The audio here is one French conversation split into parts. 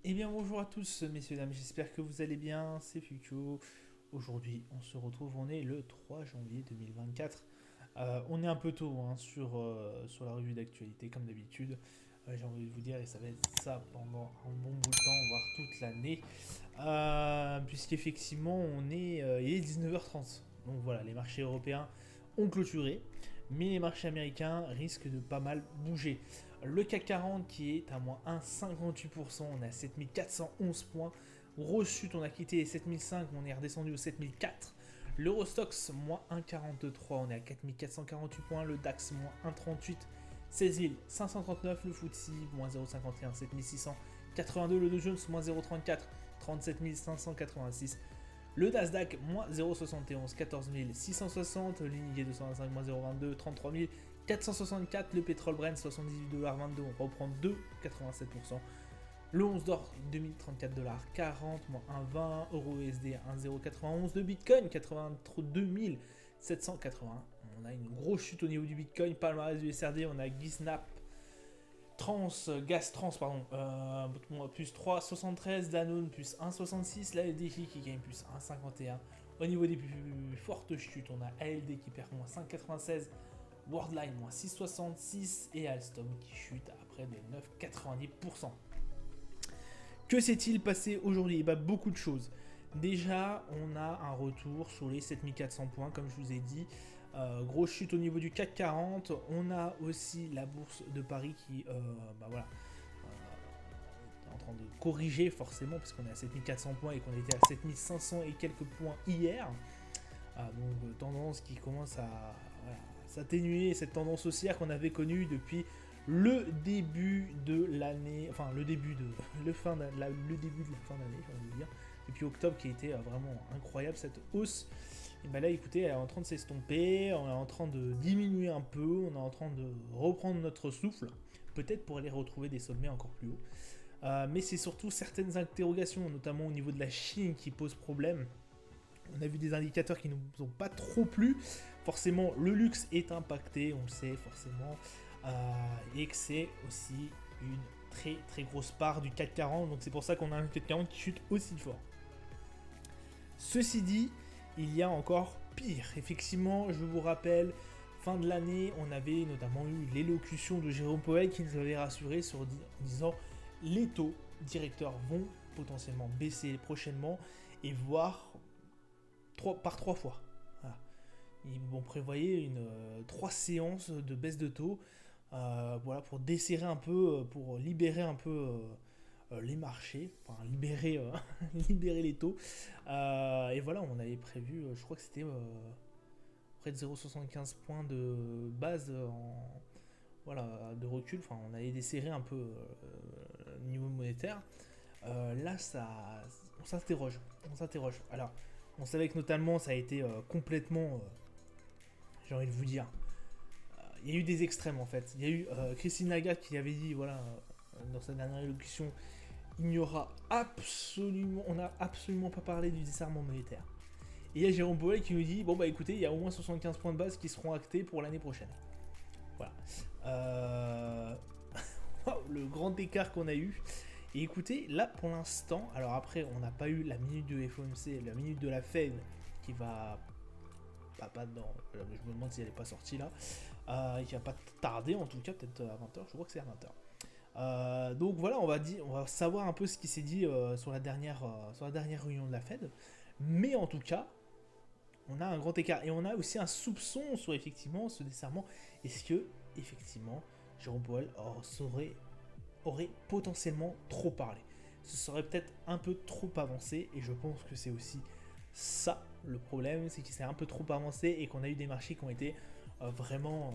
Eh bien bonjour à tous messieurs dames, j'espère que vous allez bien, c'est Fukio. Aujourd'hui on se retrouve, on est le 3 janvier 2024. On est un peu tôt sur la revue d'actualité comme d'habitude. J'ai envie de vous dire, et ça va être ça pendant un bon bout de temps, voire toute l'année. Puisqu'effectivement il est 19h30. Donc voilà, les marchés européens ont clôturé, mais les marchés américains risquent de pas mal bouger. Le CAC 40 qui est à moins 1,58%, on est à 7411 points. Grosse chute, on a quitté les 7005, on est redescendu aux 7004. L'Eurostox, moins 1,43, on est à 4448 points. Le DAX, moins 1,38, 16 539. Le FTSE, moins 0,51, 7682. Le Dow Jones, moins 0,34, 37 586. Le Nasdaq, moins 0,71, 14 660. L'Unique 225, moins 0,22, 33 464. Le pétrole Brent, 78,22$, on reprend 2,87%. Le 11 d'or, 2034$, moins 1,20. Euro USD, 1,091. Le Bitcoin, 82 780. On a une grosse chute au niveau du Bitcoin. Palmarès du SRD, on a Gisnap, Gas Trans, pardon, plus 3,73, Danone plus 1,66, la LDJ qui gagne plus 1,51. Au niveau des plus fortes chutes, on a ALD qui perd moins 5,96, Worldline moins 6,66 et Alstom qui chute à près de 9,90%. Que s'est-il passé aujourd'hui? Beaucoup de choses. Déjà, on a un retour sur les 7400 points, comme je vous ai dit. Grosse chute au niveau du CAC 40. On a aussi la bourse de Paris qui est en train de corriger forcément, parce qu'on est à 7400 points et qu'on était à 7500 et quelques points hier. Donc tendance qui commence à s'atténuer, cette tendance haussière qu'on avait connue depuis le début de l'année, enfin le début de la fin d'année, j'ai envie de dire, depuis octobre, qui a été vraiment incroyable cette hausse. Et là, écoutez, elle est en train de s'estomper, on est en train de diminuer un peu, on est en train de reprendre notre souffle, peut-être pour aller retrouver des sommets encore plus hauts. Mais c'est surtout certaines interrogations, notamment au niveau de la Chine, qui posent problème. On a vu des indicateurs qui ne nous ont pas trop plu. Forcément, le luxe est impacté, on le sait forcément. Et que c'est aussi une très très grosse part du CAC 40. Donc c'est pour ça qu'on a un CAC 40 qui chute aussi fort. Ceci dit, il y a encore pire. Effectivement, je vous rappelle, fin de l'année, on avait notamment eu l'élocution de Jérôme Powell qui nous avait rassuré en disant les taux directeurs vont potentiellement baisser prochainement et voire par 3 fois. Voilà. On prévoyait 3 séances de baisse de taux, pour desserrer un peu, pour libérer un peu les marchés, enfin libérer les taux. Et voilà, on avait prévu, je crois que c'était près de 0,75 points de base de recul. Enfin, on allait desserrer un peu le niveau monétaire. Là, on s'interroge. Alors, on savait que notamment ça a été complètement, j'ai envie de vous dire, il y a eu des extrêmes en fait. Il y a eu Christine Lagarde qui avait dit, dans sa dernière élocution, on n'a absolument pas parlé du desserrement monétaire. Et il y a Jérôme Powell qui nous dit, écoutez, il y a au moins 75 points de base qui seront actés pour l'année prochaine. Voilà. Le grand écart qu'on a eu. Et écoutez, là pour l'instant, alors après, on n'a pas eu la minute de FOMC, la minute de la Fed qui va pas dedans. Je me demande si elle n'est pas sortie là. Il va pas tarder en tout cas, peut-être à 20h. Je crois que c'est à 20h. Donc voilà, on va savoir un peu ce qui s'est dit sur la dernière réunion de la Fed. Mais en tout cas, on a un grand écart. Et on a aussi un soupçon sur effectivement ce desserrement. Est-ce que, effectivement, Jérôme Powell aurait potentiellement trop parlé? Ce serait peut-être un peu trop avancé. Et je pense que c'est aussi ça le problème. C'est qu'il s'est un peu trop avancé et qu'on a eu des marchés qui ont été vraiment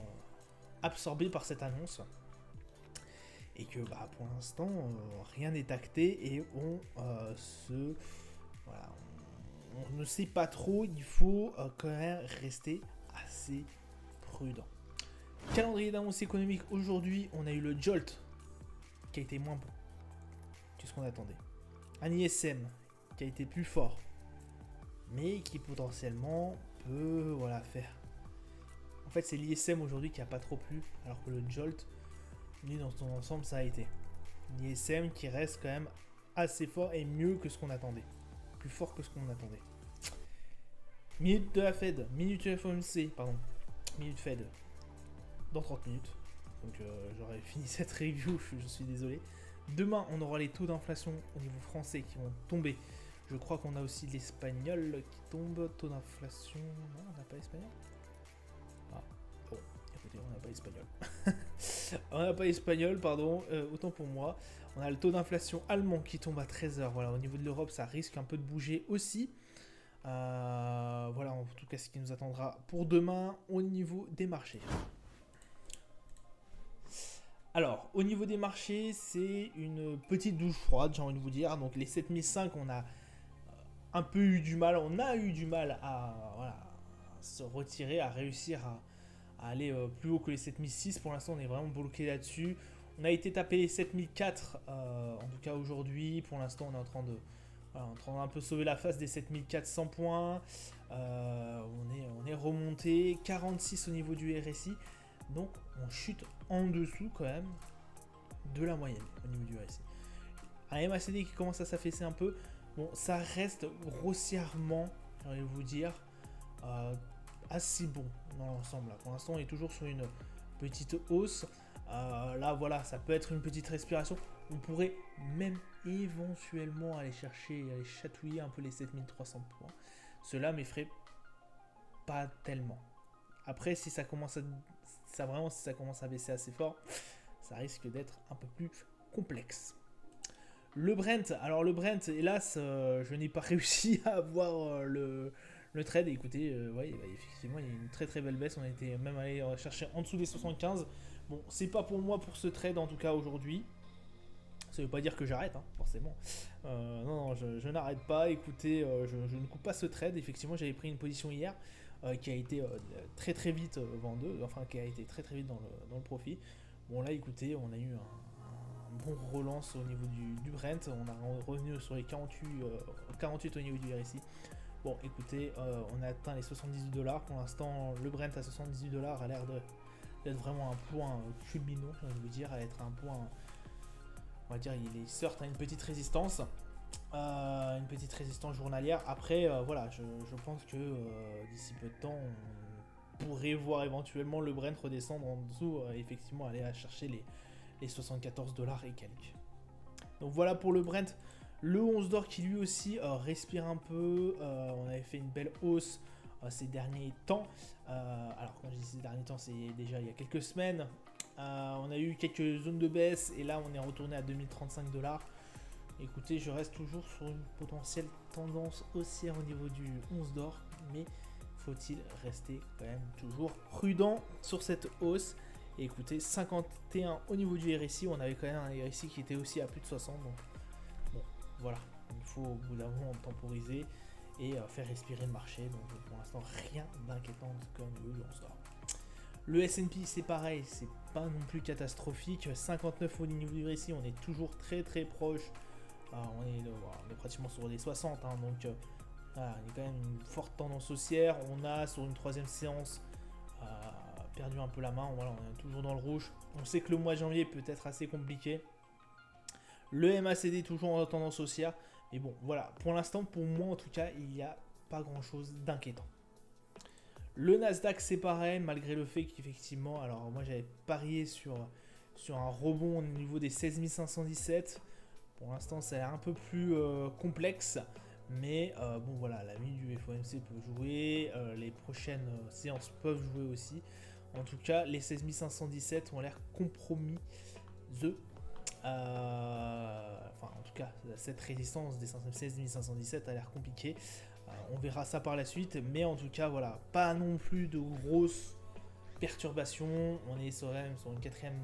absorbés par cette annonce. Et que pour l'instant, rien n'est acté et on ne sait pas trop. Il faut quand même rester assez prudent. Calendrier d'annonce économique, aujourd'hui, on a eu le Jolt qui a été moins bon que ce qu'on attendait. Un ISM qui a été plus fort, mais qui potentiellement peut faire. En fait, c'est l'ISM aujourd'hui qui n'a pas trop plu, alors que le Jolt, lui, dans son ensemble, ça a été. L'ISM qui reste quand même assez fort et mieux que ce qu'on attendait. Plus fort que ce qu'on attendait. Minute de la Fed, minute de FOMC, pardon. Minute Fed dans 30 minutes. Donc j'aurais fini cette review, je suis désolé. Demain, on aura les taux d'inflation au niveau français qui vont tomber. Je crois qu'on a aussi l'espagnol qui tombe. Taux d'inflation... Non, on n'a pas l'espagnol. Ah, bon, écoutez, on n'a pas l'espagnol. On n'a pas l'espagnol, pardon, autant pour moi. On a le taux d'inflation allemand qui tombe à 13h. Voilà, au niveau de l'Europe, ça risque un peu de bouger aussi. Voilà, en tout cas, ce qui nous attendra pour demain au niveau des marchés. Alors, au niveau des marchés, c'est une petite douche froide, j'ai envie de vous dire. Donc, les 7005, on a un peu eu du mal. On a eu du mal à, voilà, se retirer, à réussir à aller plus haut que les 7006. Pour l'instant, on est vraiment bloqué là-dessus. On a été tapé les 7004, en tout cas aujourd'hui. Pour l'instant, on est en train de... Voilà, on est en train d'un peu sauver la face des 7400 points. On est remonté 46 au niveau du RSI. Donc on chute en dessous quand même de la moyenne au niveau du RSI. Un MACD qui commence à s'affaisser un peu. Bon, ça reste grossièrement, je vais vous dire, assez bon dans l'ensemble. Pour l'instant, on est toujours sur une petite hausse. Là, voilà, ça peut être une petite respiration. On pourrait même éventuellement aller chercher, aller chatouiller un peu les 7300 points. Cela m'effraie pas tellement. Après, si ça commence à baisser assez fort, ça risque d'être un peu plus complexe. Le Brent, alors le Brent, hélas, je n'ai pas réussi à avoir le trade. Écoutez, ouais, effectivement, il y a une très très belle baisse. On était même allé chercher en dessous des 75. Bon, c'est pas pour moi pour ce trade en tout cas aujourd'hui. Ça veut pas dire que j'arrête, hein, forcément. Non, je n'arrête pas. Écoutez, je ne coupe pas ce trade. Effectivement, j'avais pris une position hier qui a été très très vite vendeuse, enfin qui a été très très vite dans le profit. Bon là, écoutez, on a eu un bon relance au niveau du Brent. On a revenu sur les 48 au niveau du RSI. Bon, écoutez, on a atteint les 78$. Pour l'instant, le Brent à 78$ a l'air d'être vraiment un point culminant, j'ai envie de vous dire, à être un point... On va dire il sort à une petite résistance journalière. Après voilà, je pense que d'ici peu de temps on pourrait voir éventuellement le Brent redescendre en dessous, effectivement aller à chercher les 74$ et quelques. Donc voilà pour le Brent. Le 11 d'or qui lui aussi respire un peu. On avait fait une belle hausse ces derniers temps. Alors quand je dis ces derniers temps, c'est déjà il y a quelques semaines. On a eu quelques zones de baisse et là on est retourné à 2035$. Écoutez, je reste toujours sur une potentielle tendance haussière au niveau du 11 d'or, mais faut-il rester quand même toujours prudent sur cette hausse. Et écoutez, 51 au niveau du RSI, on avait quand même un RSI qui était aussi à plus de 60, donc bon, voilà, il faut au bout d'un moment temporiser et faire respirer le marché. Donc pour l'instant, rien d'inquiétant comme le 11 d'or. Le S&P c'est pareil, c'est pas non plus catastrophique. 59 au niveau du RSI, on est toujours très très proche. On est pratiquement sur les 60, hein, donc voilà, il y a quand même une forte tendance haussière. On a sur une troisième séance perdu un peu la main. Voilà, on est toujours dans le rouge. On sait que le mois de janvier peut être assez compliqué. Le MACD toujours en tendance haussière. Mais bon, voilà, pour l'instant, pour moi en tout cas, il n'y a pas grand chose d'inquiétant. Le Nasdaq c'est pareil, malgré le fait qu'effectivement, alors moi j'avais parié sur un rebond au niveau des 16 517. Pour l'instant ça a l'air un peu plus complexe, mais bon voilà, la nuit du FOMC peut jouer, les prochaines séances peuvent jouer aussi. En tout cas, les 16 517 ont l'air compromis. Enfin en tout cas, cette résistance des 16 517 a l'air compliquée. On verra ça par la suite, mais en tout cas, voilà, pas non plus de grosses perturbations. On est sur une quatrième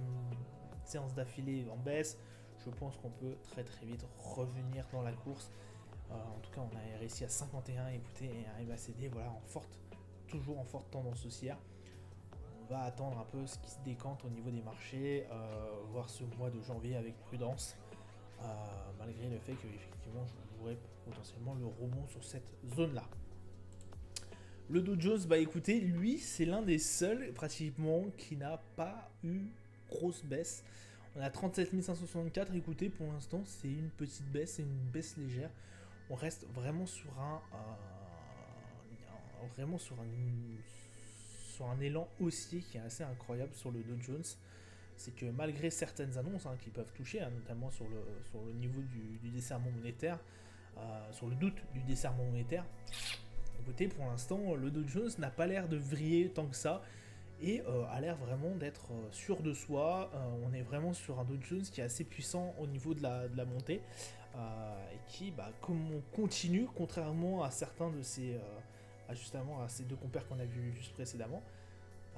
séance d'affilée en baisse. Je pense qu'on peut très très vite revenir dans la course. En tout cas, on a réussi à 51, écoutez, et un MACD, voilà, toujours en forte tendance haussière. On va attendre un peu ce qui se décante au niveau des marchés, voir ce mois de janvier avec prudence. Malgré le fait que effectivement je jouerais potentiellement le rebond sur cette zone là. Le Dow Jones, bah écoutez, lui c'est l'un des seuls pratiquement qui n'a pas eu grosse baisse. On a 37 564. Écoutez, pour l'instant, c'est une petite baisse, c'est une baisse légère. On reste vraiment sur un élan haussier qui est assez incroyable sur le Dow Jones. C'est que malgré certaines annonces qui peuvent toucher, notamment sur le niveau du desserrement monétaire, sur le doute du desserrement monétaire, écoutez, pour l'instant, le Dow Jones n'a pas l'air de vriller tant que ça et a l'air vraiment d'être sûr de soi. On est vraiment sur un Dow Jones qui est assez puissant au niveau de la montée et qui, comme on continue, contrairement à certains de ces, justement à ces deux compères qu'on a vus juste précédemment,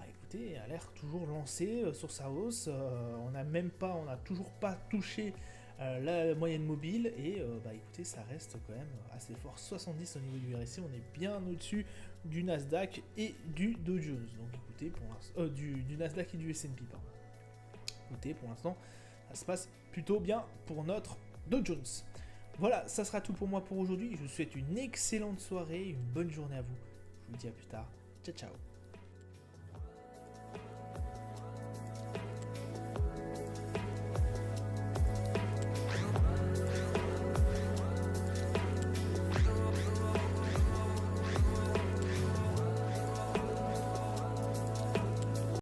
écoutez, a l'air toujours lancé sur sa hausse. On n'a toujours pas touché la moyenne mobile et écoutez, ça reste quand même assez fort. 70 au niveau du RSI, on est bien au-dessus du Nasdaq et du Dow Jones. Donc écoutez, pour l'instant, du Nasdaq et du S&P, pardon. Écoutez, pour l'instant, ça se passe plutôt bien pour notre Dow Jones. Voilà, ça sera tout pour moi pour aujourd'hui. Je vous souhaite une excellente soirée, une bonne journée à vous. Je vous dis à plus tard. Ciao, ciao.